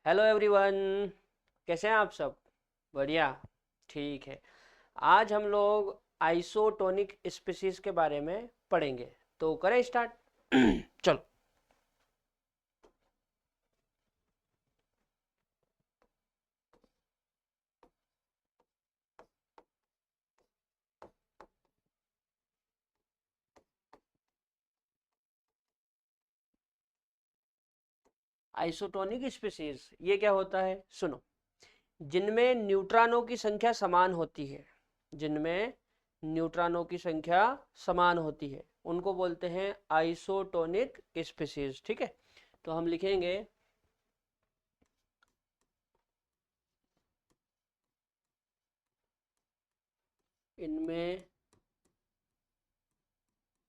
Hello everyone. कैसे हैं आप सब? बढ़िया। ठीक है। आज हम लोग आइसोटोनिक स्पीशीज के बारे में पढ़ेंगे। तो करें स्टार्ट। चलो। आइसोटोनिक स्पीशीज ये क्या होता है, सुनो। जिनमें न्यूट्रॉनों की संख्या समान होती है, जिनमें न्यूट्रॉनों की संख्या समान होती है उनको बोलते हैं आइसोटोनिक स्पीशीज। ठीक है, तो हम लिखेंगे इनमें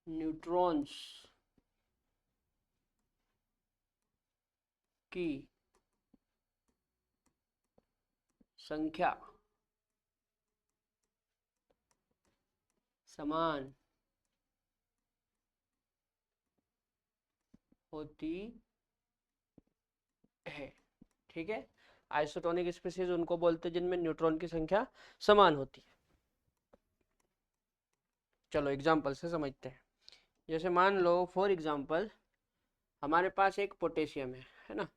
न्यूट्रॉन्स की संख्या समान होती है। ठीक है, आइसोटोनिक स्पीशीज उनको बोलते हैं जिनमें न्यूट्रॉन की संख्या समान होती है। चलो एग्जांपल से समझते हैं। जैसे मान लो फॉर एग्जांपल हमारे पास एक पोटेशियम है ना,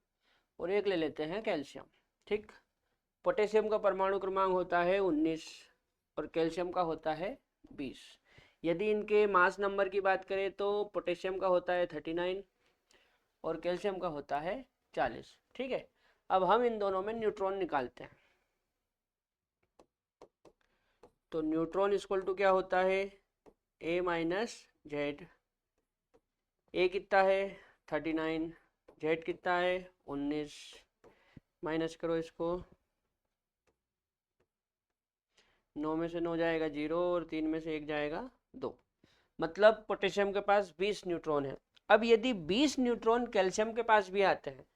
और एक ले लेते हैं कैल्शियम। ठीक, पोटेशियम का परमाणु क्रमांक होता है 19 और कैल्शियम का होता है 20। यदि इनके मास नंबर की बात करें तो पोटेशियम का होता है 39 और कैल्शियम का होता है 40। ठीक है, अब हम इन दोनों में न्यूट्रॉन निकालते हैं। तो न्यूट्रॉन इक्वल टू क्या होता है, ए माइनस जेड। ए कितना है 39, जेड कितना है 19। माइनस करो इसको, 9 में से 9 जाएगा 0 और 3 में से 1 जाएगा 2। मतलब पोटेशियम के पास 20 न्यूट्रॉन है। अब यदि 20 न्यूट्रॉन कैल्शियम के पास भी आते हैं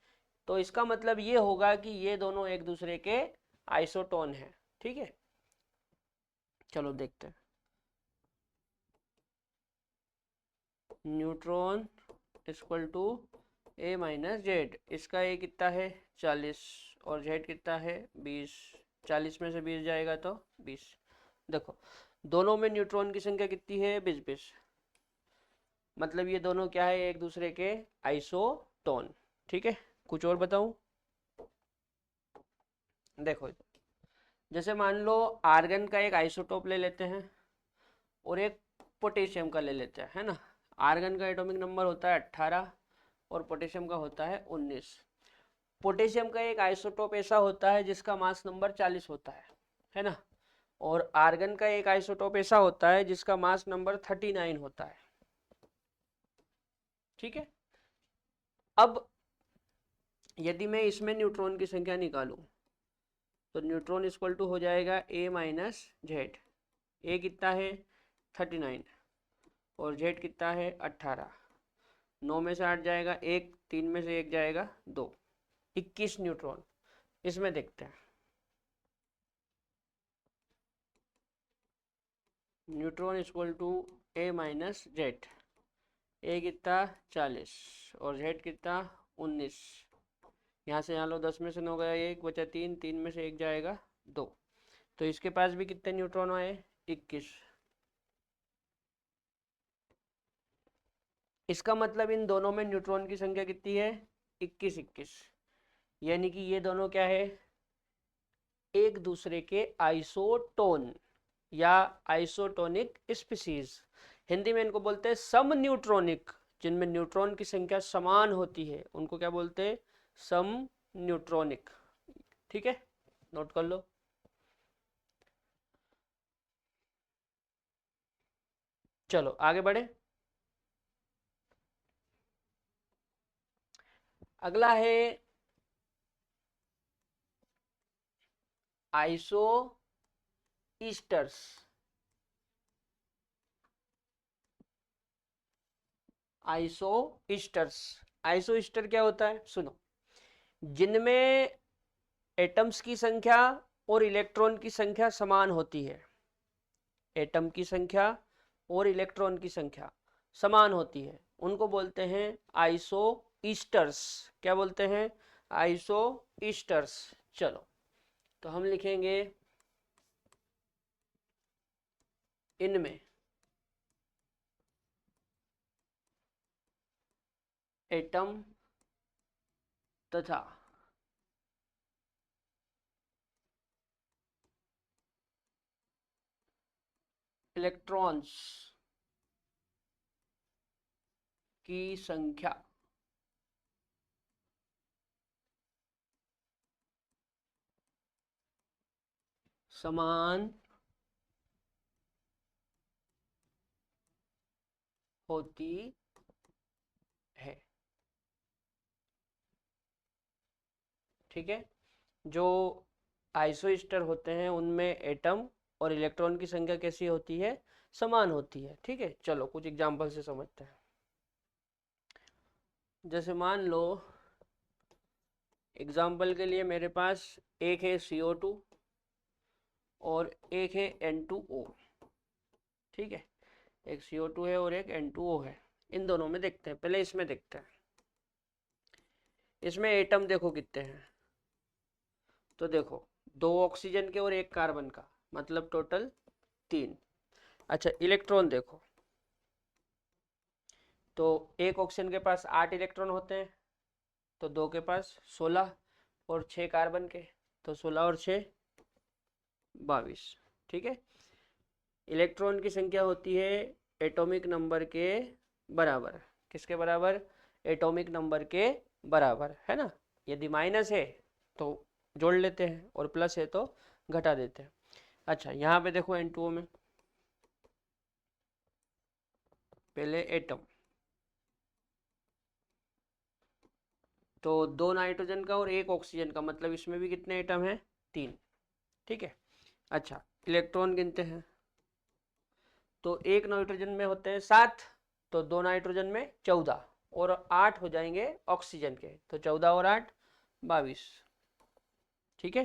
तो इसका मतलब ये होगा कि ये दोनों एक दूसरे के आइसोटोन हैं। ठीक है, चलो देखते हैं। Neutron equal to A minus Z. इसका ए कितना है 40 और जेड कितना है 20। 40 में से 20 जाएगा तो 20। देखो दोनों में न्यूट्रॉन की संख्या कितनी है 20-20। मतलब ये दोनों क्या है, एक दूसरे के आइसोटोन। ठीक है, कुछ और बताऊं? देखो जैसे मान लो आर्गन का एक आइसोटोप ले लेते हैं और एक पोटेशियम का ले लेते हैं, है ना। आर्गन का एटॉमिक नंबर होता है 18 और पोटेशियम का होता है 19। पोटेशियम का एक आइसोटोप ऐसा होता है जिसका मास नंबर 40 होता है ना। और आर्गन का एक आइसोटोप ऐसा होता है जिसका मास नंबर 39 होता है। ठीक है, अब यदि मैं इसमें न्यूट्रॉन की संख्या निकालूं तो न्यूट्रॉन इक्वल टू हो जाएगा ए माइनस जेड। ए कितना है 39 और जेड कितना है 18। 9 में से 8 जाएगा 1, 3 में से 1 जाएगा 2। 21 न्यूट्रॉन। इसमें देखते हैं। Neutron equal to A minus Z. A कितना 40 और जेड कितना 19। यहाँ से यहाँ लो 10 में से 9 गया 1 बचा 3, 3 में से 1 जाएगा 2। तो इसके पास भी कितने न्यूट्रॉन आए 21। इसका मतलब इन दोनों में न्यूट्रॉन की संख्या कितनी है 21-21। यानी कि ये दोनों क्या है, एक दूसरे के आइसोटोन या आइसोटोनिक स्पीशीज। हिंदी में इनको बोलते हैं सम न्यूट्रॉनिक। जिनमें न्यूट्रॉन की संख्या समान होती है उनको क्या बोलते हैं, सम न्यूट्रॉनिक। ठीक है, नोट कर लो। चलो आगे बढ़े। अगला है iso esters. Iso esters. Iso Easter क्या होता है, सुनो। जिनमें एटम्स की संख्या और इलेक्ट्रॉन की संख्या समान होती है। एटम की संख्या और इलेक्ट्रॉन की संख्या समान होती है उनको बोलते हैं आइसो ईस्टर्स। क्या बोलते हैं, आइसो ईस्टर्स। चलो तो हम लिखेंगे इनमें एटम तथा इलेक्ट्रॉन्स की संख्या समान होती है। ठीक है, जो आइसोस्टर होते हैं उनमें एटम और इलेक्ट्रॉन की संख्या कैसी होती है, समान होती है। ठीक है, चलो कुछ एग्जांपल से समझते हैं। जैसे मान लो एग्जांपल के लिए मेरे पास एक है CO2 और एक है N2O। ठीक है, एक CO2 है और एक N2O है। इन दोनों में देखते हैं, पहले इसमें देखते हैं। इसमें एटम देखो कितने हैं, तो देखो 2 ऑक्सीजन के और 1 कार्बन का, मतलब टोटल 3। अच्छा इलेक्ट्रॉन देखो, तो एक ऑक्सीजन के पास 8 इलेक्ट्रॉन होते हैं, तो 2 के पास 16 और 6 कार्बन के, तो 16 और 6 22। ठीक है, इलेक्ट्रॉन की संख्या होती है एटॉमिक नंबर के बराबर। किसके बराबर, एटॉमिक नंबर के बराबर, है ना। यदि माइनस है तो जोड़ लेते हैं और प्लस है तो घटा देते हैं। अच्छा यहाँ पे देखो N2O में पहले एटम, तो 2 नाइट्रोजन का और 1 ऑक्सीजन का, मतलब इसमें भी कितने एटम हैं, 3। ठीक है, अच्छा इलेक्ट्रॉन गिनते हैं, तो 1 नाइट्रोजन में होते हैं 7, तो 2 नाइट्रोजन में 14 और 8 हो जाएंगे ऑक्सीजन के, तो 14 और 8 22। ठीक है,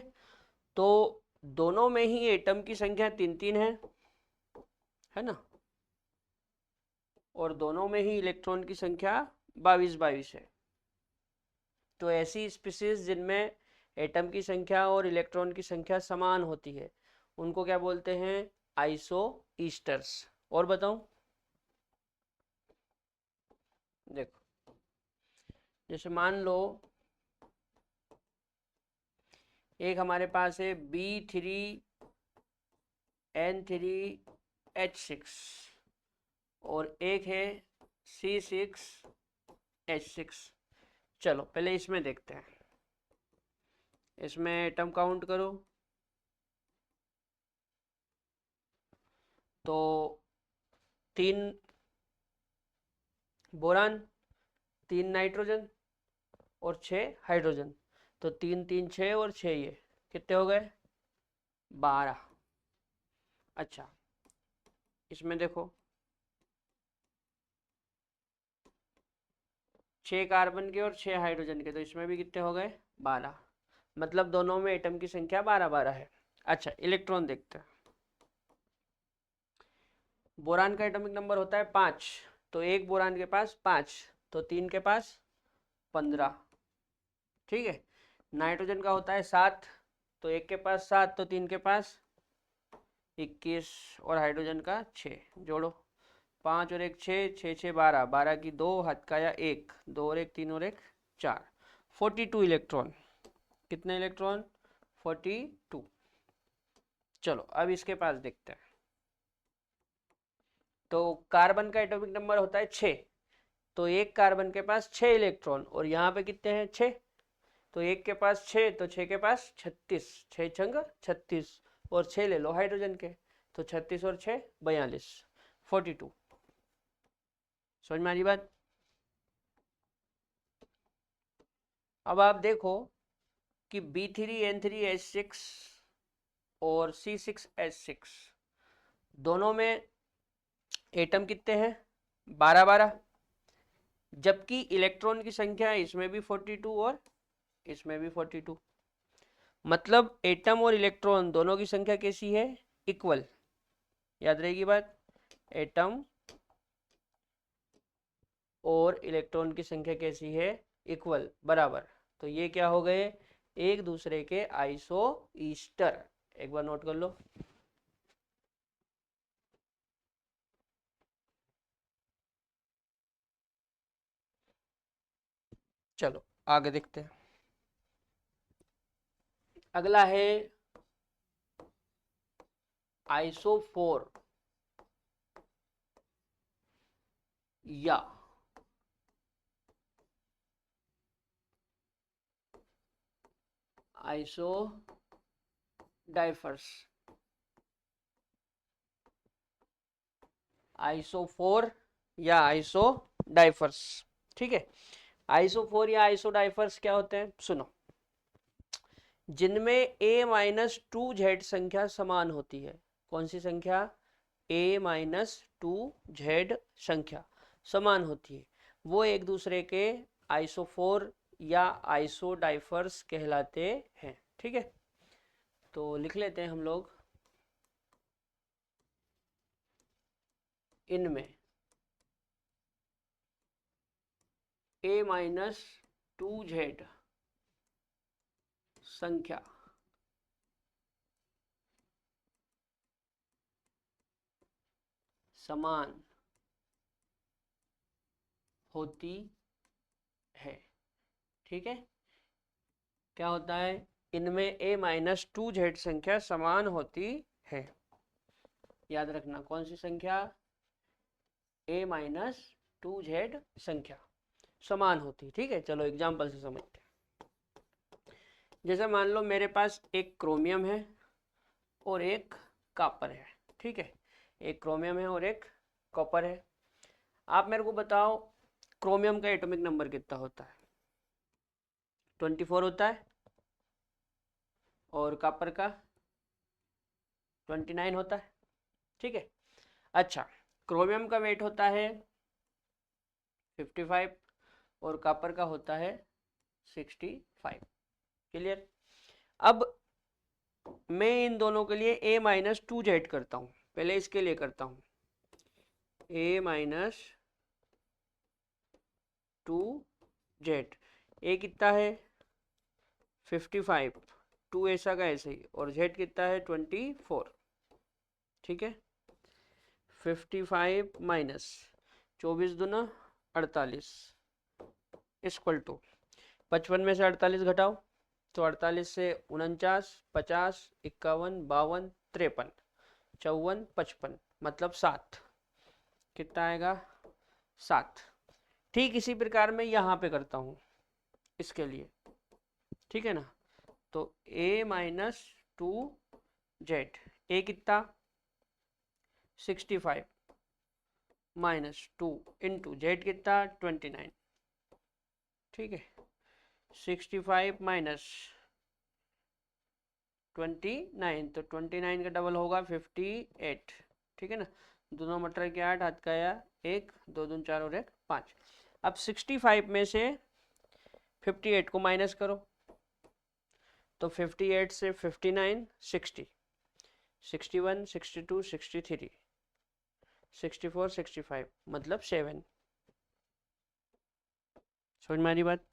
तो दोनों में ही एटम की संख्या 3-3 है ना, और दोनों में ही इलेक्ट्रॉन की संख्या 22-22 है। तो ऐसी स्पीशीज जिनमें एटम की संख्या और इलेक्ट्रॉन की संख्या समान होती है उनको क्या बोलते हैं, आइसो ईस्टर्स। और बताऊं, देखो जैसे मान लो एक हमारे पास है B3N3H6 और एक है C6H6। चलो पहले इसमें देखते हैं, इसमें एटम काउंट करो, तो 3 बोरान, 3 नाइट्रोजन और 6 हाइड्रोजन, तो 3 3 6 और 6 ये कितने हो गए, 12। अच्छा इसमें देखो 6 कार्बन के और 6 हाइड्रोजन के, तो इसमें भी कितने हो गए, 12। मतलब दोनों में एटम की संख्या 12-12 है। अच्छा इलेक्ट्रॉन देखते हैं, बोरान का एटॉमिक नंबर होता है 5, तो एक बोरान के पास 5, तो 3 के पास 15। ठीक है, नाइट्रोजन का होता है 7, तो एक के पास 7, तो 3 के पास 21 और हाइड्रोजन का 6। जोड़ो 5 और 1 6, 6 6 12, 12 की 2, हाथ का या 1, 2 और 1 3 और 1 4, 42 इलेक्ट्रॉन। कितने इलेक्ट्रॉन, 42। चलो अब इसके पास देखते हैं, तो कार्बन का एटॉमिक नंबर होता है 6, तो एक कार्बन के पास 6 इलेक्ट्रॉन और यहाँ पे कितने हैं, 6, तो एक के पास 6, तो 6 के पास 36, 6 छंग 36 और 6 ले लो हाइड्रोजन के, तो 36 और 6 42, 42। समझ में आ रही बात। अब आप देखो कि B3N3H6 और C6H6 दोनों में एटम कितने हैं, 12-12, जबकि इलेक्ट्रॉन की संख्या इसमें भी 42 और इसमें भी 42। मतलब एटम और इलेक्ट्रॉन दोनों की संख्या कैसी है, इक्वल। याद रहेगी बात, एटम और इलेक्ट्रॉन की संख्या कैसी है, इक्वल, बराबर। तो ये क्या हो गए, एक दूसरे के आइसो ईस्टर। एक बार नोट कर लो। चलो आगे देखते हैं। अगला है आइसोफोर या आइसो डाइफर्स। आइसोफोर या आइसो डाइफर्स, ठीक है। आइसोफोर या आइसोडाइफर्स क्या होते हैं, सुनो। जिनमें a-2z संख्या समान होती है। कौन सी संख्या, a-2z संख्या समान होती है, वो एक दूसरे के आइसोफोर या आइसोडाइफर्स कहलाते हैं, ठीक है। तो लिख लेते हैं हम लोग, इनमें a-2z संख्या समान होती है, ठीक है। क्या होता है, इनमें a-2z संख्या समान होती है। याद रखना कौन सी संख्या, a-2z संख्या समान होती, ठीक है। चलो एग्जांपल से समझते हैं। जैसे मान लो मेरे पास एक क्रोमियम है और एक कॉपर है, ठीक है। एक क्रोमियम है और एक कॉपर है। आप मेरे को बताओ क्रोमियम का एटॉमिक नंबर कितना होता है, 24 होता है, और कॉपर का 29 होता है, ठीक है। अच्छा, क्रोमियम का वेट होता है 55 और कॉपर का होता है 65। क्लियर। अब मैं इन दोनों के लिए a-2z करता हूँ, पहले इसके लिए करता हूँ a-2z। a कितना है 55, 2 ऐसा का ऐसे ही, और z कितना है 24, ठीक है। 55 माइनस 24 दूना 48 इक्वल टू 55 में से 48 घटाओ तो 48 से 49, 50, 51, 52, 53, 54, 55 मतलब 7। कितना आएगा 7। ठीक इसी प्रकार मैं यहाँ पे करता हूँ इसके लिए, ठीक है ना। तो a-2z, a कितना 65 माइनस 2 इंटू जेड कितना 29, ठीक है। 65 माइनस 29 तो 29 का डबल होगा 58, ठीक है ना। दोनों मटर के 8, हाथ का आया 1, 2 दून 4 और 1 5। अब 65 में से 58 को माइनस करो तो 58 से 59 60, 61 62 63 64 65 मतलब 7। समझ में आ रही बात।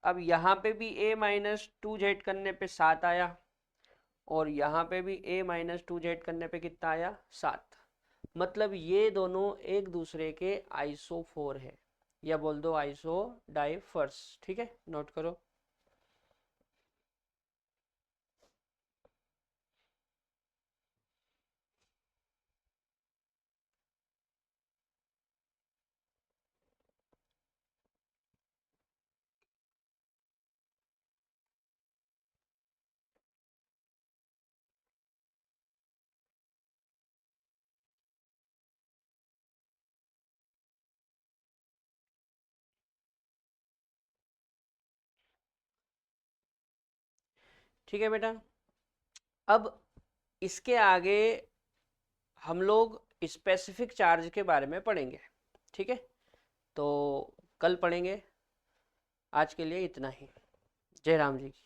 अब यहाँ पे भी a-2z करने पे 7 आया और यहाँ पे भी a-2z करने पे कितना आया 7। मतलब ये दोनों एक दूसरे के आइसोफोर है, या बोल दो आइसो डाइफर्स, ठीक है। नोट करो। ठीक है बेटा। अब इसके आगे हम लोग स्पेसिफिक चार्ज के बारे में पढ़ेंगे, ठीक है। तो कल पढ़ेंगे। आज के लिए इतना ही। जय राम जी की।